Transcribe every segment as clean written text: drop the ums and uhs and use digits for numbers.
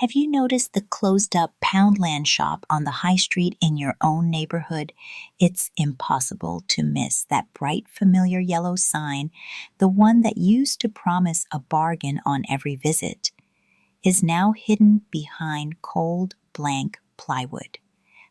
Have you noticed the closed-up Poundland shop on the high street in your own neighborhood? It's impossible to miss that bright, familiar yellow sign, the one that used to promise a bargain on every visit, is now hidden behind cold, blank plywood.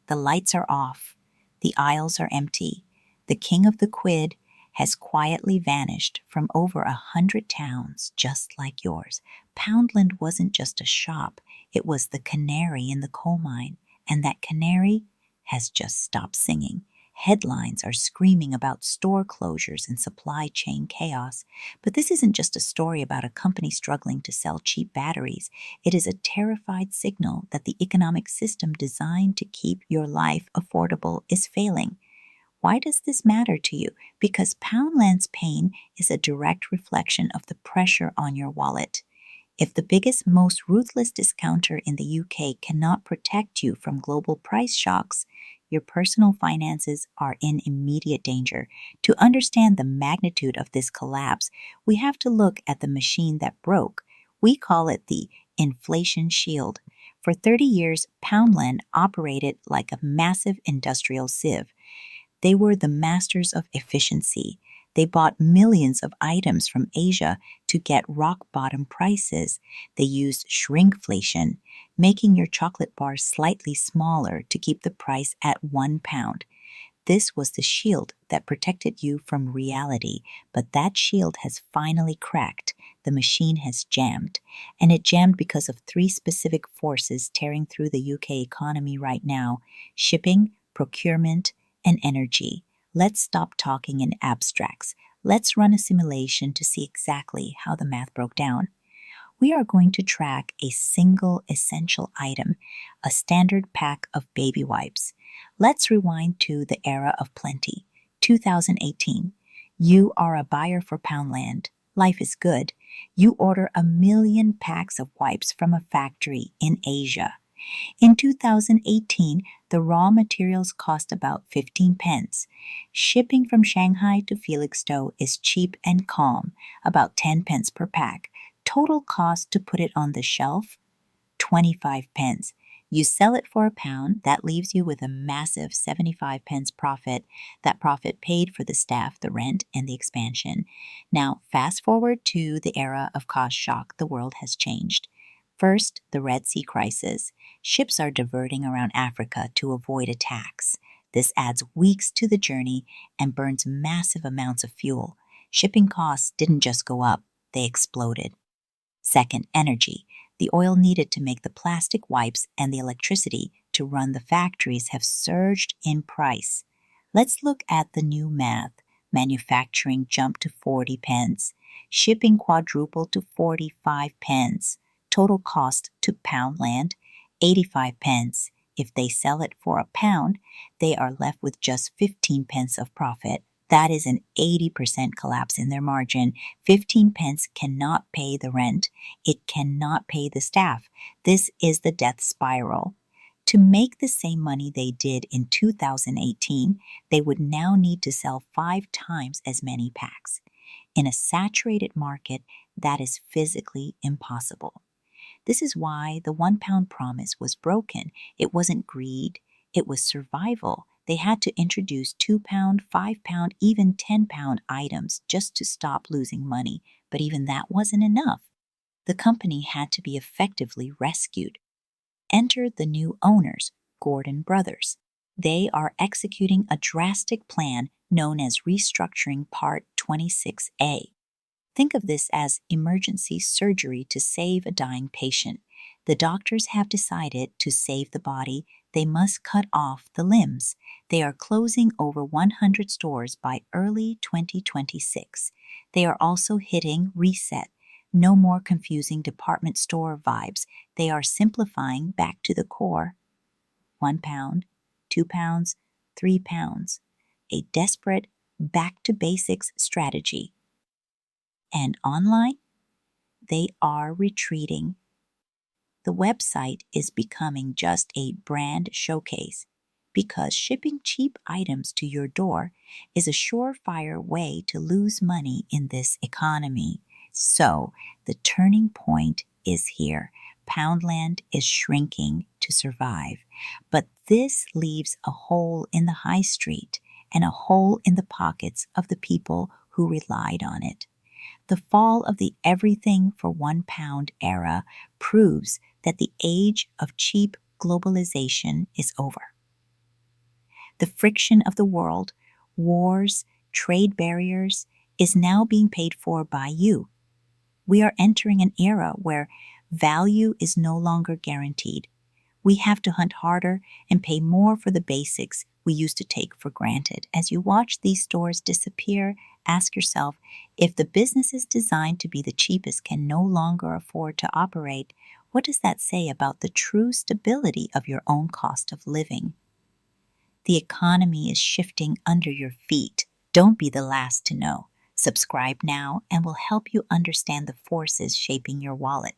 The lights are off. The aisles are empty. The king of the Quid has quietly vanished from over 100 towns just like yours. Poundland wasn't just a shop, it was the canary in the coal mine, and that canary has just stopped singing. Headlines are screaming about store closures and supply chain chaos, but this isn't just a story about a company struggling to sell cheap batteries. It is a terrified signal that the economic system designed to keep your life affordable is failing. Why does this matter to you? Because Poundland's pain is a direct reflection of the pressure on your wallet. If the biggest, most ruthless discounter in the UK cannot protect you from global price shocks, your personal finances are in immediate danger. To understand the magnitude of this collapse, we have to look at the machine that broke. We call it the inflation shield. For 30 years, Poundland operated like a massive industrial sieve. They were the masters of efficiency. They bought millions of items from Asia to get rock-bottom prices. They used shrinkflation, making your chocolate bar slightly smaller to keep the price at £1. This was the shield that protected you from reality, but that shield has finally cracked. The machine has jammed, and it jammed because of three specific forces tearing through the UK economy right now: shipping, procurement, and energy. Let's stop talking in abstracts. Let's run a simulation to see exactly how the math broke down. We are going to track a single essential item, a standard pack of baby wipes. Let's rewind to the era of plenty, 2018. You are a buyer for Poundland. Life is good. You order 1 million packs of wipes from a factory in Asia. In 2018, the raw materials cost about 15 pence. Shipping from Shanghai to Felixstowe is cheap and calm, about 10 pence per pack. Total cost to put it on the shelf, 25 pence. You sell it for £1, that leaves you with a massive 75 pence profit. That profit paid for the staff, the rent, and the expansion. Now, fast forward to the era of cost shock. The world has changed. First, the Red Sea crisis. Ships are diverting around Africa to avoid attacks. This adds weeks to the journey and burns massive amounts of fuel. Shipping costs didn't just go up, they exploded. Second, energy. The oil needed to make the plastic wipes and the electricity to run the factories have surged in price. Let's look at the new math. Manufacturing jumped to 40 pence. Shipping quadrupled to 45 pence. Total cost to Poundland, 85 pence. If they sell it for £1, they are left with just 15 pence of profit. That is an 80% collapse in their margin. 15 pence cannot pay the rent. It cannot pay the staff. This is the death spiral. To make the same money they did in 2018, they would now need to sell 5 times as many packs. In a saturated market, that is physically impossible. This is why the £1 promise was broken. It wasn't greed, it was survival. They had to introduce £2, £5, even £10 items just to stop losing money, but even that wasn't enough. The company had to be effectively rescued. Enter the new owners, Gordon Brothers. They are executing a drastic plan known as Restructuring Part 26A. Think of this as emergency surgery to save a dying patient. The doctors have decided to save the body, they must cut off the limbs. They are closing over 100 stores by early 2026. They are also hitting reset. No more confusing department store vibes. They are simplifying back to the core. £1, £2, £3. A desperate back-to-basics strategy. And online, they are retreating. The website is becoming just a brand showcase because shipping cheap items to your door is a surefire way to lose money in this economy. So, the turning point is here. Poundland is shrinking to survive, but this leaves a hole in the high street and a hole in the pockets of the people who relied on it. The fall of the everything for £1 era proves that the age of cheap globalization is over. The friction of the world, wars, trade barriers, is now being paid for by you. We are entering an era where value is no longer guaranteed. We have to hunt harder and pay more for the basics we used to take for granted. As you watch these stores disappear, ask yourself, if the businesses designed to be the cheapest can no longer afford to operate, what does that say about the true stability of your own cost of living? The economy is shifting under your feet. Don't be the last to know. Subscribe now and we'll help you understand the forces shaping your wallet.